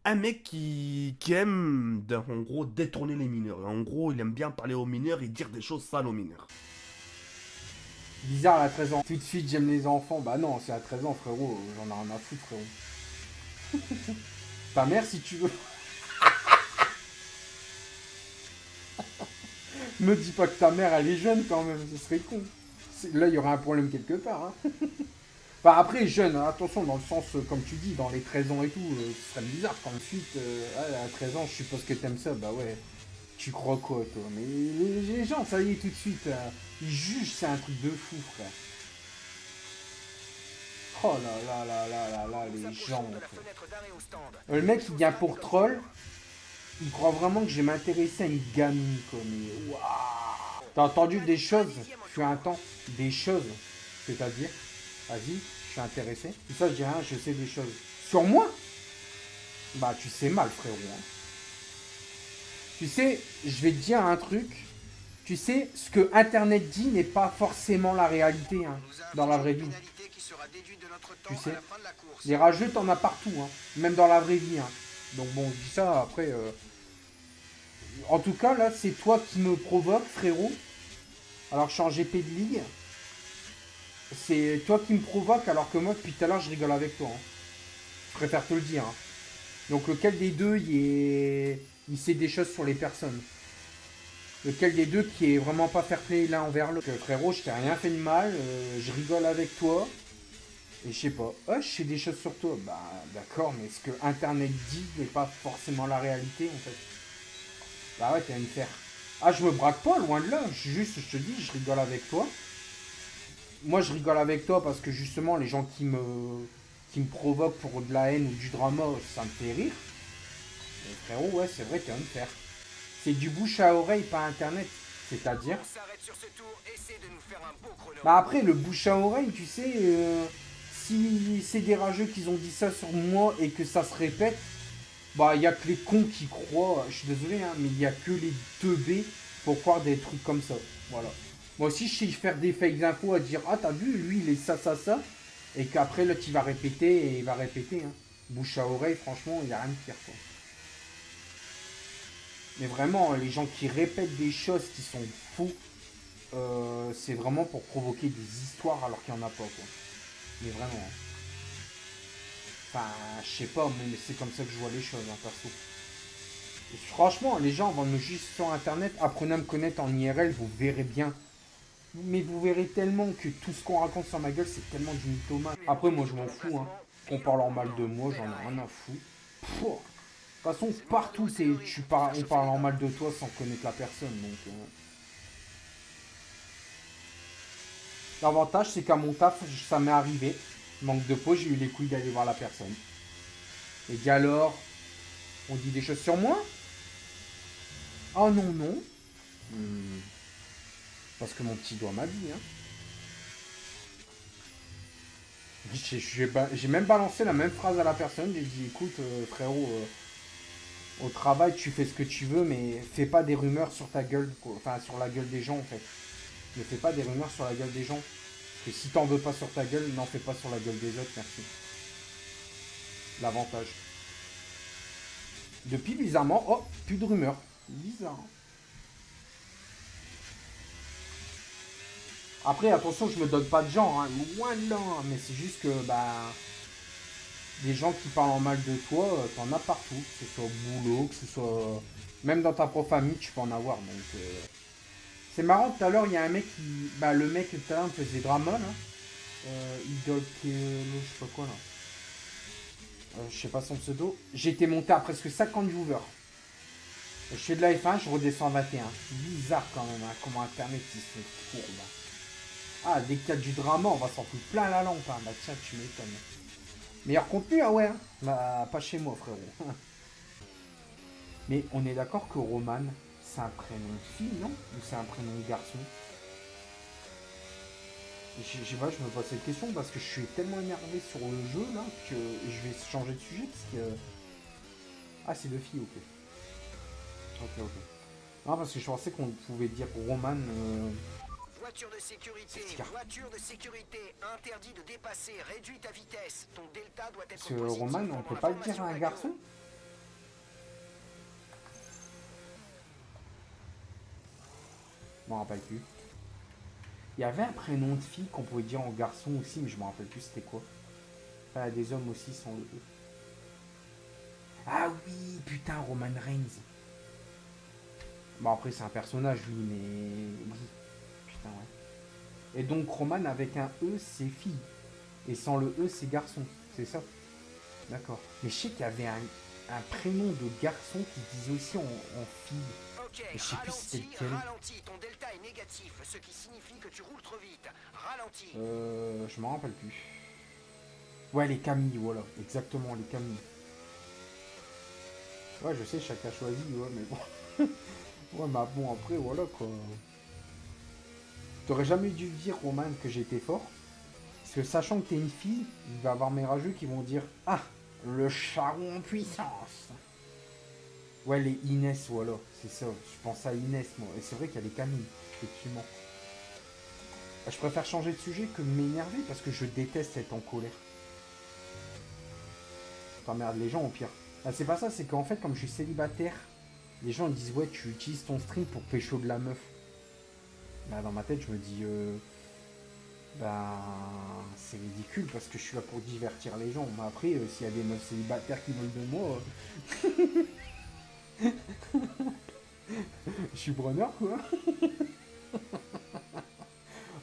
Un mec qui aime, en gros, détourner les mineurs. En gros, il aime bien parler aux mineurs et dire des choses sales aux mineurs. Bizarre, elle a 13 ans. Tout de suite, j'aime les enfants. Bah non, c'est à 13 ans, frérot. J'en ai rien à foutre, frérot. Ta mère, si tu veux. Me dis pas que ta mère, elle est jeune quand même. Ce serait con. Là, il y aurait un problème quelque part. Hein. Enfin, après, jeune, hein, attention, dans le sens, comme tu dis, dans les 13 ans et tout, ce serait bizarre. Quand ensuite, à 13 ans, je suppose que t'aimes ça. Bah ouais. Tu crois quoi, toi? Mais les gens, ça y est, tout de suite, ils jugent, c'est un truc de fou, frère. Oh là là là là là là, les gens, en fait. Le mec, il vient pour troll, il croit vraiment que je vais m'intéresser à une gamine, quoi. Mais waouh! T'as entendu des choses, fut un temps, des choses, c'est-à-dire, vas-y, je suis intéressé. Tout ça, je dis rien, je sais des choses. Sur moi? Bah, tu sais mal, frérot. Hein. Tu sais, je vais te dire un truc. Tu sais, ce que Internet dit n'est pas forcément la réalité hein, dans la vraie vie. Tu sais, les rageux, t'en as partout, hein, même dans la vraie vie. Hein. Donc bon, je dis ça après. En tout cas, là, c'est toi qui me provoque, frérot. Alors, je suis en GP de ligue. C'est toi qui me provoque, alors que moi, depuis tout à l'heure, je rigole avec toi. Hein. Je préfère te le dire. Hein. Donc, lequel des deux, il sait des choses sur les personnes. Lequel des deux qui est vraiment pas fair play l'un envers l'autre. Frérot, je t'ai rien fait de mal, je rigole avec toi. Et je sais pas, oh, je sais des choses sur toi. Bah d'accord, mais ce que Internet dit n'est pas forcément la réalité en fait. Bah ouais, t'as une faire. Ah, je me braque pas, loin de là. Juste, je te dis, je rigole avec toi. Moi, je rigole avec toi parce que justement, les gens qui me provoquent pour de la haine ou du drama, ça me fait rire. Mais frérot, ouais, c'est vrai, t'as une faire. C'est du bouche à oreille, pas Internet. C'est-à-dire. Bah après, le bouche à oreille, tu sais, si c'est des rageux qui ont dit ça sur moi et que ça se répète, bah il y a que les cons qui croient, je suis désolé, hein, mais il y a que les teubés pour croire des trucs comme ça. Voilà. Moi aussi, je sais faire des fake infos à dire, ah t'as vu, lui il est ça, ça, ça, et qu'après l'autre il va répéter et il va répéter. Hein. Bouche à oreille, franchement, il n'y a rien de pire. Quoi. Mais vraiment, les gens qui répètent des choses qui sont faux, c'est vraiment pour provoquer des histoires alors qu'il n'y en a pas. Quoi. Mais vraiment. Hein. Enfin, je sais pas, mais c'est comme ça que je vois les choses, hein, perso. Et franchement, les gens vont me juger sur internet, apprenez à me connaître en IRL, vous verrez bien. Mais vous verrez tellement que tout ce qu'on raconte sur ma gueule, c'est tellement du mythomane. Après, moi, je m'en fous, hein. Qu'on parle en mal de moi, j'en ai rien à foutre. De toute façon, partout, on parle en mal de toi sans connaître la personne. Donc, l'avantage, c'est qu'à mon taf, ça m'est arrivé. Manque de peau, j'ai eu les couilles d'aller voir la personne. Et dit alors, on dit des choses sur moi. Oh non, non. Hmm, parce que mon petit doigt m'a dit. Hein. J'ai même balancé la même phrase à la personne. J'ai dit écoute, frérot, au travail, tu fais ce que tu veux, mais fais pas des rumeurs sur ta gueule. Quoi. Enfin, sur la gueule des gens, en fait. Ne fais pas des rumeurs sur la gueule des gens. Parce que si t'en veux pas sur ta gueule, n'en fais pas sur la gueule des autres, merci. L'avantage. Depuis, bizarrement, oh, plus de rumeurs. Bizarre. Hein. Après, attention, je me donne pas de genre, hein, loin de là, hein, mais c'est juste que, bah, des gens qui parlent en mal de toi, t'en as partout, que ce soit au boulot, que ce soit. Même dans ta propre famille, tu peux en avoir. Donc, c'est marrant, tout à l'heure, il y a un mec qui. Bah, le mec, tout à l'heure, me faisait drama, là. Idol, je sais pas quoi, là. Je sais pas son pseudo. J'ai été monté à presque 50 viewers. Je fais de la F1, je redescends à 21. Bizarre quand même, hein, comment Internet il se courbe. Ah, dès qu'il y a du drama, on va s'en foutre plein la lampe. Hein. Bah tiens, tu m'étonnes. Meilleur contenu, ah ouais. Hein. Bah, pas chez moi, frérot. Mais on est d'accord que Roman, c'est un prénom de fille, non? Ou c'est un prénom de garçon? Je sais pas, je me pose cette question parce que je suis tellement énervé sur le jeu là que je vais changer de sujet parce que. Ah, c'est de fille, ok. Ok, ok. Non, parce que je pensais qu'on pouvait dire Roman. Voiture de sécurité, voiture de sécurité, interdit de dépasser, réduis ta vitesse. Ton delta doit Parce être que positif Roman, on pour peut pas le dire information à un règlement. garçon? Je m'en rappelle plus. Il y avait un prénom de fille qu'on pouvait dire en garçon aussi, mais je m'en rappelle plus c'était quoi. Enfin, des hommes aussi sans le E. Ah oui, putain, Roman Reigns. Bon, après, c'est un personnage, lui, mais... Oui. Putain, ouais. Et donc, Roman, avec un E, c'est fille. Et sans le E, c'est garçon. C'est ça? D'accord. Mais je sais qu'il y avait un prénom de garçon qui disait aussi en fille. Ok, Mais je sais plus c'était lequel. ralentis, ton delta est négatif, ce qui signifie que tu roules trop vite. Ralentis. Je m'en rappelle plus. Ouais, les Camille, voilà. Exactement, les Camille. Ouais, je sais, chacun choisit, ouais, mais bon. Ouais, mais bon, après, voilà, quoi. T'aurais jamais dû dire, Roman, que j'étais fort. Parce que sachant que t'es une fille, il va y avoir mes rageux qui vont dire « Ah, le charron en puissance !» Ouais, les Inès, voilà, c'est ça. Je pense à Inès, moi. Et c'est vrai qu'il y a les Camille, effectivement. Je préfère changer de sujet que de m'énerver parce que je déteste être en colère. T'emmerdes les gens au pire. Ah, c'est pas ça, c'est qu'en fait, comme je suis célibataire, les gens ils disent ouais, tu utilises ton stream pour pécho de la meuf. Bah, dans ma tête, je me dis ben c'est ridicule parce que je suis là pour divertir les gens. Mais après, s'il y a des meufs célibataires qui veulent de moi, je suis preneur quoi.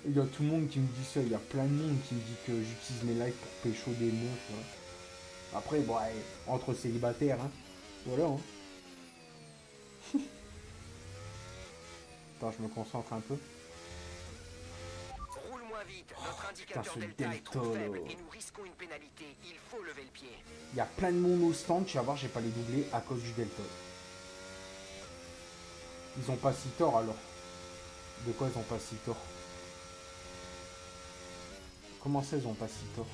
Il y a tout le monde qui me dit ça, il y a plein de monde qui me dit que j'utilise mes lives pour pécho des meufs. Ouais. Après, bon, ouais, entre célibataires, hein. Voilà, hein. Attends, je me concentre un peu. Roule moins vite, notre indicateur putain, ce delta est trop delta, faible là. et nous risquons une pénalité. Il faut lever le pied. Il y a plein de monde au stand, tu vas voir, j'ai pas les doublés à cause du delta. Ils ont pas si tort alors. De quoi ils ont pas si tort? Comment ça ils ont pas si tort?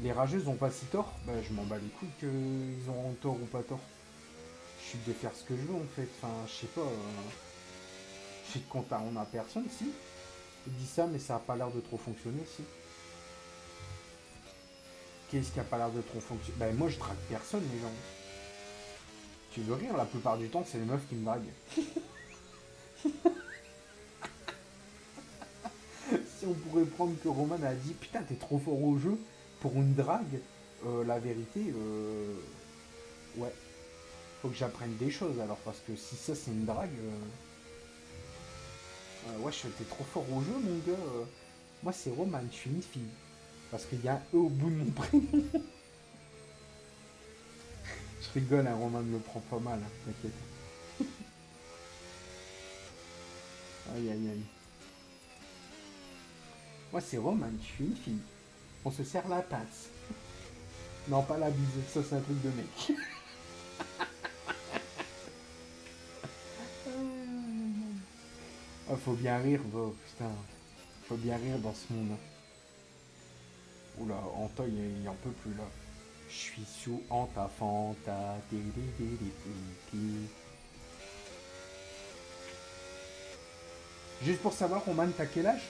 Les rageuses ont pas si tort? Bah je m'en bats les couilles qu'ils auront tort ou pas tort. Je suis de faire ce que je veux en fait. Enfin, je sais pas. Je suis de compte à on a personne, si. Il dit ça, mais ça a pas l'air de trop fonctionner, si. Qu'est-ce qui a pas l'air de trop fonctionner? Bah moi je drague personne, les gens. Tu veux rire, la plupart du temps, c'est les meufs qui me draguent. Si on pourrait prendre que Roman a dit putain t'es trop fort au jeu pour une drague, la vérité, ouais, faut que j'apprenne des choses alors parce que si ça c'est une drague, ouais t'es trop fort au jeu mon gars. Moi c'est Roman, je suis une fille parce qu'il y a un E au bout de mon prénom. Je rigole, hein, Roman me le prend pas mal, hein, t'inquiète. Aïe aïe aïe. Moi c'est Roman, je suis une fille. On se serre la tasse. Non, pas la bise, ça c'est un truc de mec. Oh, faut bien rire, oh, putain. Faut bien rire dans ce monde. Oula, Antoine, il en peut plus là. Je suis sous Anta Fanta. Juste pour savoir, Roman, t'as quel âge?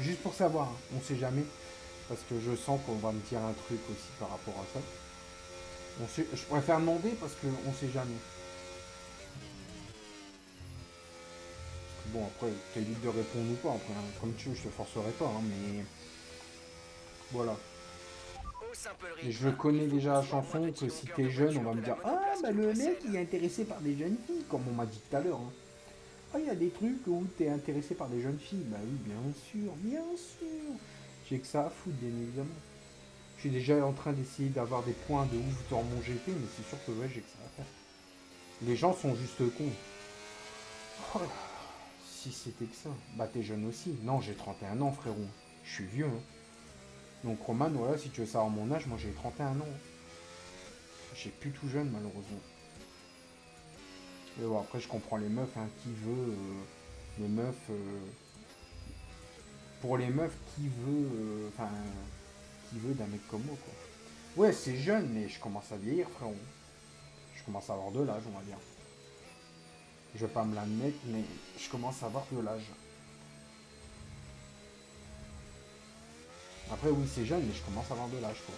Juste pour savoir, hein, on sait jamais. Parce que je sens qu'on va me dire un truc aussi par rapport à ça. Je préfère demander parce qu'on sait jamais. Bon, après, t'es libre de répondre ou pas. Après, hein, comme tu veux, je te forcerai pas. Hein, mais voilà. Et je connais déjà la chanson que si t'es jeune, on va me dire ah, bah le mec, il est intéressé par des jeunes filles, comme on m'a dit tout à l'heure. Hein. Ah, il y a des trucs où t'es intéressé par des jeunes filles. Bah oui, bien sûr, bien sûr. J'ai que ça à foutre, bien évidemment. Je suis déjà en train d'essayer d'avoir des points de ouf dans mon GP, mais c'est sûr que ouais, j'ai que ça à faire. Les gens sont juste cons. Oh, si c'était que ça. Bah t'es jeune aussi. Non, j'ai 31 ans, frérot. Je suis vieux. Hein. Donc Roman, voilà, si tu veux savoir mon âge, moi j'ai 31 ans. J'ai plus tout jeune, malheureusement. Et bon, après, je comprends les meufs, hein, qui veut... les meufs... pour les meufs, qui veut... Enfin... qui veut d'un mec comme moi, quoi. Ouais, c'est jeune, mais je commence à vieillir, frérot. Je commence à avoir de l'âge, on va dire. Je vais pas me l'admettre, mais je commence à avoir de l'âge. Après, oui, c'est jeune, mais je commence à avoir de l'âge, quoi.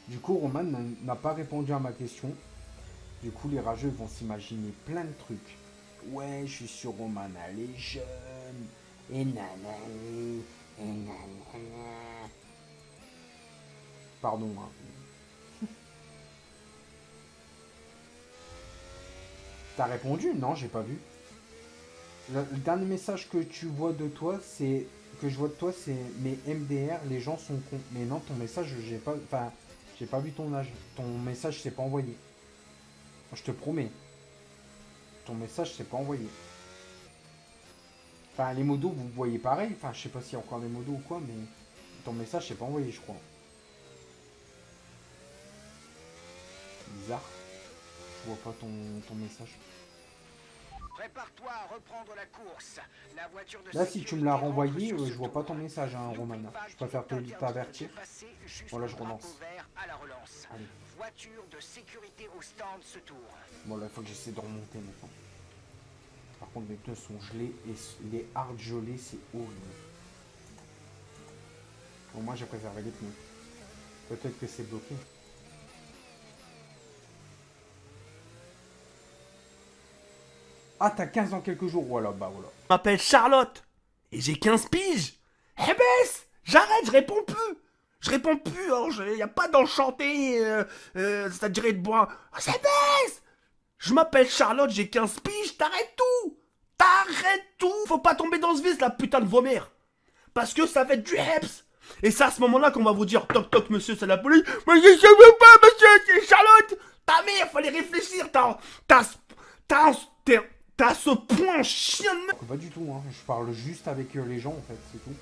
Du coup, Roman n'a pas répondu à ma question. Du coup, les rageux vont s'imaginer plein de trucs. Ouais, je suis sur Roman, elle est jeune. Et nanani, et nanana. Pardon, hein. T'as répondu? Non, j'ai pas vu. Le dernier message que tu vois de toi, c'est... Que je vois de toi, c'est... Mais MDR, les gens sont cons. Mais non, ton message, j'ai pas... Enfin, j'ai pas vu ton âge. Ton message s'est pas envoyé. Je te promets. Ton message s'est pas envoyé. Enfin, les modos, vous voyez pareil. Enfin, je sais pas s'il y a encore des modos ou quoi, mais... Ton message s'est pas envoyé, je crois. Bizarre. Je vois pas ton message. Prépare-toi à reprendre la course. La voiture de Là, si tu me l'as sécurité renvoyé, rentre sur je ce vois pas tour. ton message, hein, Roman. N'oublie pas Je préfère qu'il est interdit t'avertir. de dépasser jusqu'au Bon, là, je drapeau relance. vert à la relance. Allez. Voiture de sécurité au stand ce tour. Bon, là, il faut que j'essaie de remonter maintenant. Par contre, mes pneus sont gelés et les hard gelés, c'est horrible. Bon, moi, j'ai préservé les pneus. Peut-être que c'est bloqué. Ah, t'as 15 ans quelques jours. Voilà, bah voilà. Je m'appelle Charlotte. Et j'ai 15 piges. Eh baisse. J'arrête, je réponds plus. Je réponds plus, y a pas d'enchanté, ça dirait de bois. Ça baisse. Je m'appelle Charlotte, j'ai 15 piges, t'arrêtes tout. T'arrêtes tout. Faut pas tomber dans ce vice, la putain de vomir. Parce que ça va être du heps. Et c'est à ce moment-là qu'on va vous dire, toc toc monsieur, c'est la police. Mais je sais pas monsieur, c'est Charlotte. Ta mère, fallait réfléchir, t'as ce point chien de merde. Pas du tout, hein. Je parle juste avec les gens, en fait, c'est tout.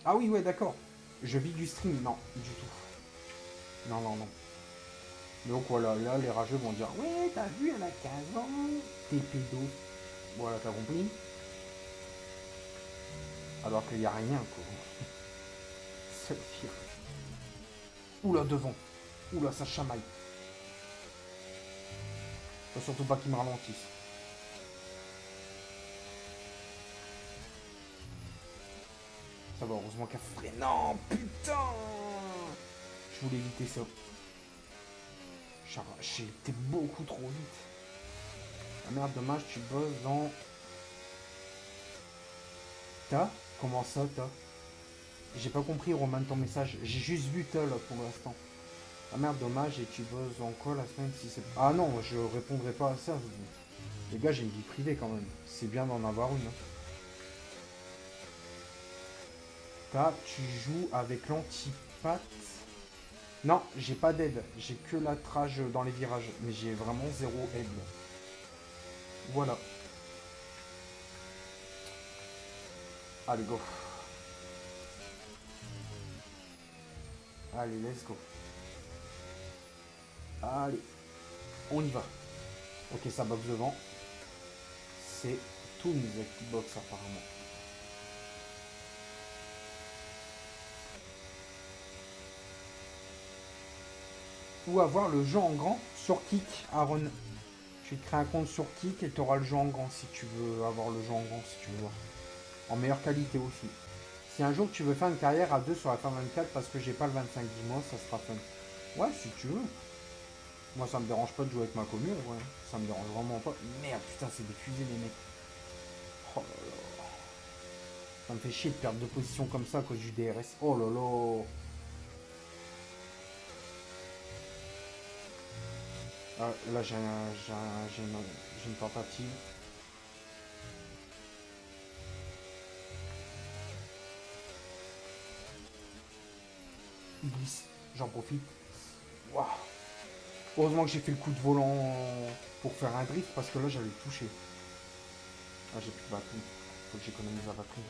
Ah oui, ouais, d'accord. Je vis du stream. Non, du tout. Non, non, non. Donc voilà, là, les rageux vont dire, ouais, t'as vu, elle a 15 ans. T'es pédo. Voilà, t'as compris. Alors qu'il n'y a rien, quoi. C'est pire. Oula, devant. Oula, ça chamaille. Faut surtout pas qu'il me ralentisse. Ça va, heureusement qu'elle ferait. Non, putain. Je voulais éviter ça. J'ai été beaucoup trop vite. Ah merde, dommage, tu bosses dans... T'as? Comment ça, t'as? J'ai pas compris, Roman, ton message. J'ai juste vu t'as, là, pour l'instant. Ah merde, dommage, et tu bosses en quoi la semaine si c'est... Ah non, je répondrai pas à ça. Les gars, j'ai une vie privée, quand même. C'est bien d'en avoir une. Hein. Tu joues avec l'antipath. Non, j'ai pas d'aide. J'ai que l'attrage dans les virages. Mais j'ai vraiment zéro aide. Voilà. Allez, go. Allez, let's go. Allez. On y va. Ok, ça boxe devant. C'est Toons qui boxe apparemment. Ou avoir le jeu en grand sur Kik, Aaron. Tu te crées un compte sur Kik et tu auras le jeu en grand si tu veux avoir le jeu en grand, si tu veux voir. En meilleure qualité aussi. Si un jour tu veux faire une carrière à 2 sur la fin 24 parce que j'ai pas le 25 mois, ça sera fun. Ouais, si tu veux. Moi, ça me dérange pas de jouer avec ma commune, ouais. Ça me dérange vraiment pas. Merde, putain, c'est des fusées, les mecs. Oh là là. Ça me fait chier de perdre de position comme ça à cause du DRS. Oh là là. Là, j'ai une tentative. Il glisse. J'en profite. Waouh. Heureusement que j'ai fait le coup de volant pour faire un drift parce que là, j'allais le toucher. Ah, j'ai plus de batterie. Faut que j'économise la batterie.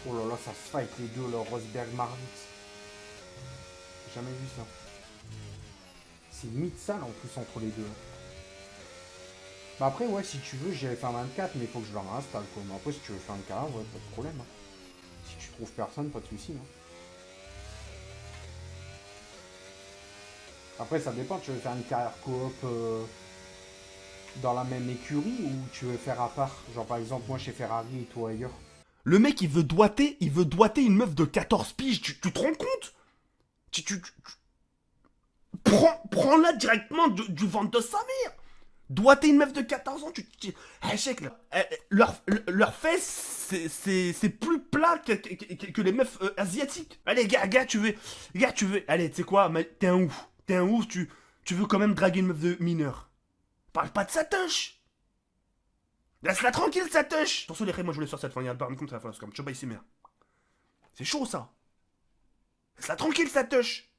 Oh là là, ça se fight les deux, le Rosberg Marvitz. J'ai jamais vu ça. C'est limite sale en plus entre les deux. Bah après, ouais, si tu veux, j'allais faire 24, mais il faut que je le réinstalle quoi. Mais après, si tu veux faire une carrière, ouais, pas de problème. Hein. Si tu trouves personne, pas de soucis. Hein. Après, ça dépend, tu veux faire une carrière coop dans la même écurie ou tu veux faire à part. Genre par exemple, moi chez Ferrari et toi ailleurs. Le mec, il veut doiter une meuf de 14 piges, tu te rends compte? Prends-la directement du ventre de sa mère. Doigter une meuf de 14 ans, je sais que leur fesses, c'est plus plat que les meufs asiatiques. Allez, gars, tu veux. Allez, tu sais quoi, t'es un ouf. Tu veux quand même draguer une meuf de mineure. Parle pas de sa touche. Laisse-la tranquille, sa touche. Attention, les règles, moi je voulais sortir cette fois. Il y a comme ça, comme tu vois ici, merde. C'est chaud ça. Laisse-la tranquille, sa touche.